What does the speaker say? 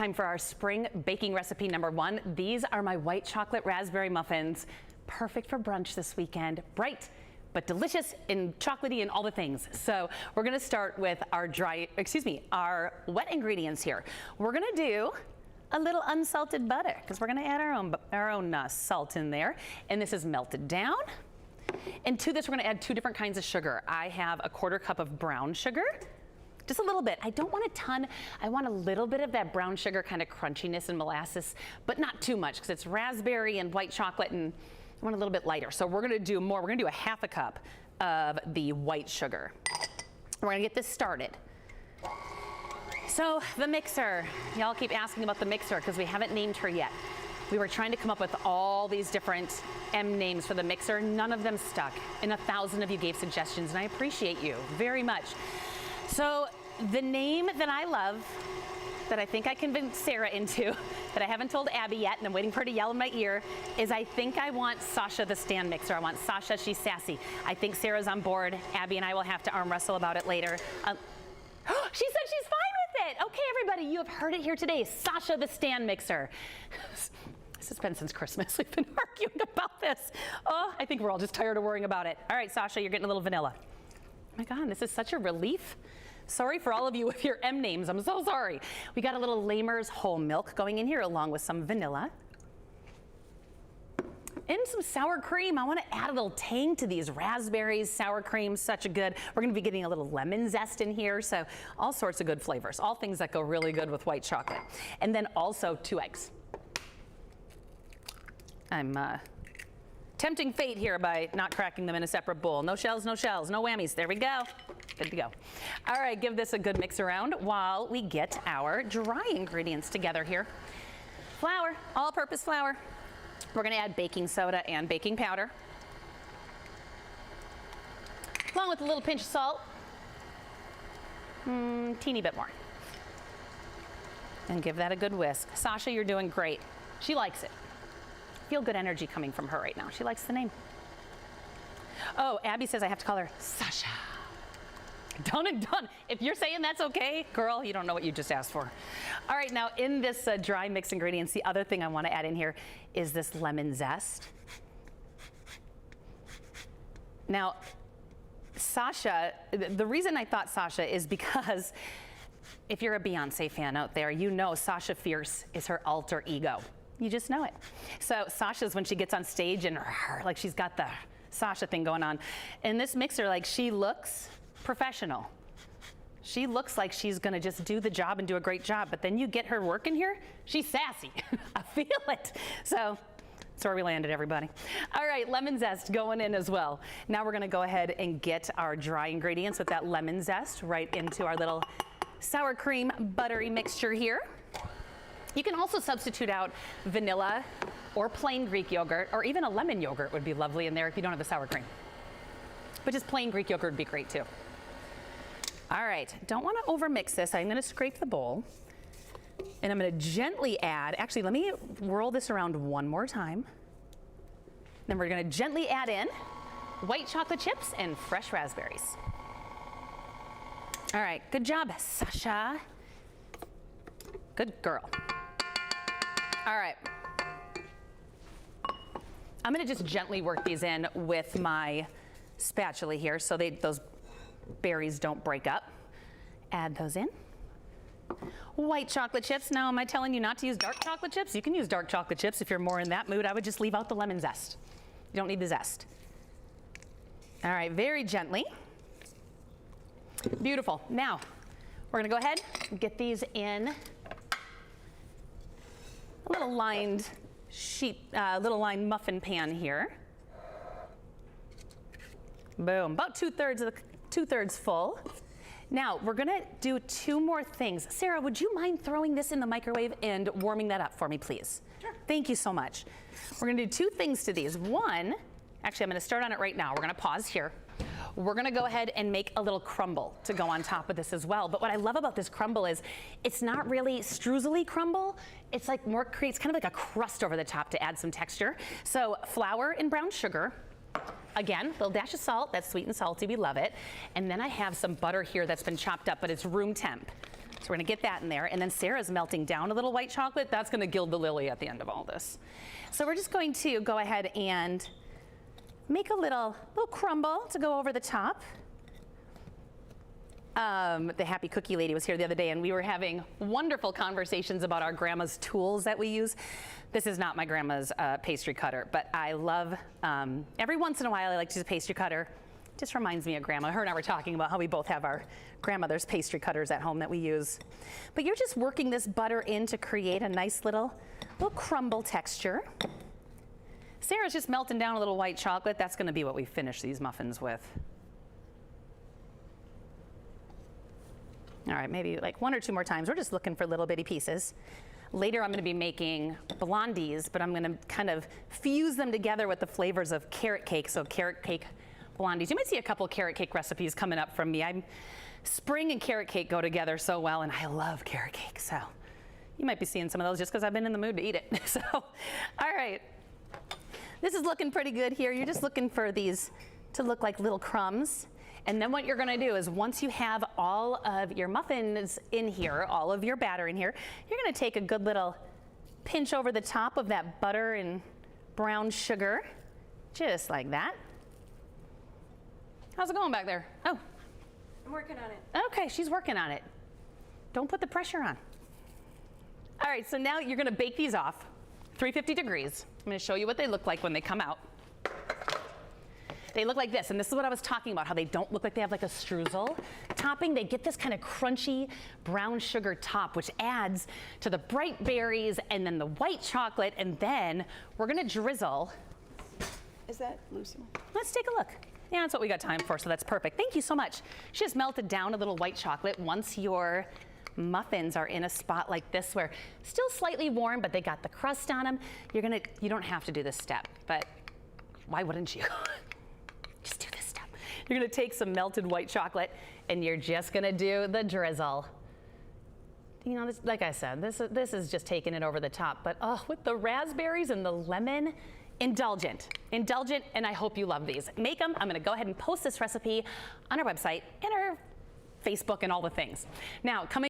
time for our spring baking recipe number 1. These are my white chocolate raspberry muffins. Perfect for brunch this weekend. Bright, but delicious and chocolatey and all the things. So we're gonna start with our our wet ingredients here. We're gonna do a little unsalted butter because we're gonna add our own salt in there. And this is melted down. And to this, we're gonna add 2 different kinds of sugar. I have a 1/4 cup of brown sugar. Just a little bit. I don't want a ton. I want a little bit of that brown sugar kind of crunchiness and molasses, but not too much because it's raspberry and white chocolate and I want a little bit lighter. So we're gonna do more. We're gonna do a 1/2 cup of the white sugar. We're gonna get this started. So the mixer, y'all keep asking about the mixer because we haven't named her yet. We were trying to come up with all these different M names for the mixer. None of them stuck, and 1,000 of you gave suggestions, and I appreciate you very much. So the name that I love, that I think I convinced Sarah into, that I haven't told Abby yet, and I'm waiting for her to yell in my ear, is I think I want Sasha the stand mixer. I want Sasha, she's sassy. I think Sarah's on board. Abby and I will have to arm wrestle about it later. She said she's fine with it. Okay, everybody, you have heard it here today. Sasha the stand mixer. This has been since Christmas. We've been arguing about this. Oh, I think we're all just tired of worrying about it. All right, Sasha, you're getting a little vanilla. Oh my God, this is such a relief. Sorry for all of you with your M names. I'm so sorry. We got a little Lamer's whole milk going in here along with some vanilla. And some sour cream. I want to add a little tang to these raspberries. Sour cream, such a good. We're going to be getting a little lemon zest in here. So all sorts of good flavors. All things that go really good with white chocolate. And then also 2 eggs. I'm tempting fate here by not cracking them in a separate bowl. No shells, no shells, no whammies. There we go. Good to go. All right, give this a good mix around while we get our dry ingredients together here. Flour, all-purpose flour. We're gonna add baking soda and baking powder, along with a little pinch of salt, teeny bit more. And give that a good whisk. Sasha, you're doing great. She likes it. Feel good energy coming from her right now. She likes the name. Oh, Abby says I have to call her Sasha. Done and done. If you're saying that's okay, girl, you don't know what you just asked for. All right, now in this dry mix ingredients, the other thing I want to add in here is this lemon zest. Now, Sasha, the reason I thought Sasha is because if you're a Beyonce fan out there, you know Sasha Fierce is her alter ego. You just know it. So Sasha's when she gets on stage and like she's got the Sasha thing going on. And this mixer, like she looks professional. She looks like she's gonna just do the job and do a great job, but then you get her working here, she's sassy. I feel it. So that's where we landed, everybody. All right, lemon zest going in as well. Now we're gonna go ahead and get our dry ingredients with that lemon zest right into our little sour cream buttery mixture here. You can also substitute out vanilla or plain Greek yogurt, or even a lemon yogurt would be lovely in there if you don't have the sour cream. But just plain Greek yogurt would be great too. All right, don't want to overmix this. I'm going to scrape the bowl and I'm going to gently add, actually let me whirl this around one more time. Then we're going to gently add in white chocolate chips and fresh raspberries. All right, good job, Sasha. Good girl. All right. I'm going to just gently work these in with my spatula here so those berries don't break up. Add those in. White chocolate chips. Now, am I telling you not to use dark chocolate chips? You can use dark chocolate chips if you're more in that mood. I would just leave out the lemon zest. You don't need the zest. All right, very gently. Beautiful. Now, we're gonna go ahead and get these in a little lined little lined muffin pan here. Boom, about 2/3 full. Now, we're gonna do 2 more things. Sarah, would you mind throwing this in the microwave and warming that up for me, please? Sure. Thank you so much. We're gonna do 2 things to these. One, actually, I'm gonna start on it right now. We're gonna pause here. We're gonna go ahead and make a little crumble to go on top of this as well. But what I love about this crumble is it's not really streusely crumble. It's like creates kind of like a crust over the top to add some texture. So flour and brown sugar. Again, a little dash of salt. That's sweet and salty. We love it. And then I have some butter here that's been chopped up, but it's room temp. So we're gonna get that in there, and then Sarah's melting down a little white chocolate. That's gonna gild the lily at the end of all this. So we're just going to go ahead and make a little crumble to go over the top. The happy cookie lady was here the other day, and we were having wonderful conversations about our grandma's tools that we use. This is not my grandma's pastry cutter, but I love, every once in a while I like to use a pastry cutter. Just reminds me of grandma. Her and I were talking about how we both have our grandmother's pastry cutters at home that we use. But you're just working this butter in to create a nice little crumble texture. Sarah's just melting down a little white chocolate. That's gonna be what we finish these muffins with. All right, maybe like 1 or 2 more times. We're just looking for little bitty pieces. Later I'm gonna be making blondies, but I'm gonna kind of fuse them together with the flavors of carrot cake, so carrot cake blondies. You might see a couple carrot cake recipes coming up from me. Spring and carrot cake go together so well, and I love carrot cake, so you might be seeing some of those just because I've been in the mood to eat it. So, all right. This is looking pretty good here. You're just looking for these to look like little crumbs. And then what you're gonna do is once you have all of your muffins in here, all of your batter in here, you're gonna take a good little pinch over the top of that butter and brown sugar, just like that. How's it going back there? Oh. I'm working on it. Okay, she's working on it. Don't put the pressure on. All right, so now you're gonna bake these off, 350 degrees. I'm gonna show you what they look like when they come out. They look like this, and this is what I was talking about, how they don't look like they have like a streusel topping. They get this kind of crunchy brown sugar top, which adds to the bright berries and then the white chocolate, and then we're gonna drizzle. Is that loose? Let's take a look. Yeah, that's what we got time for, so that's perfect. Thank you so much. She just melted down a little white chocolate. Once your muffins are in a spot like this where still slightly warm, but they got the crust on them, you don't have to do this step, but why wouldn't you? Just do this step. You're gonna take some melted white chocolate and you're just gonna do the drizzle. You know, this, like I said, this is just taking it over the top, but oh, with the raspberries and the lemon, indulgent, and I hope you love these. Make them. I'm gonna go ahead and post this recipe on our website and our Facebook and all the things. Now, coming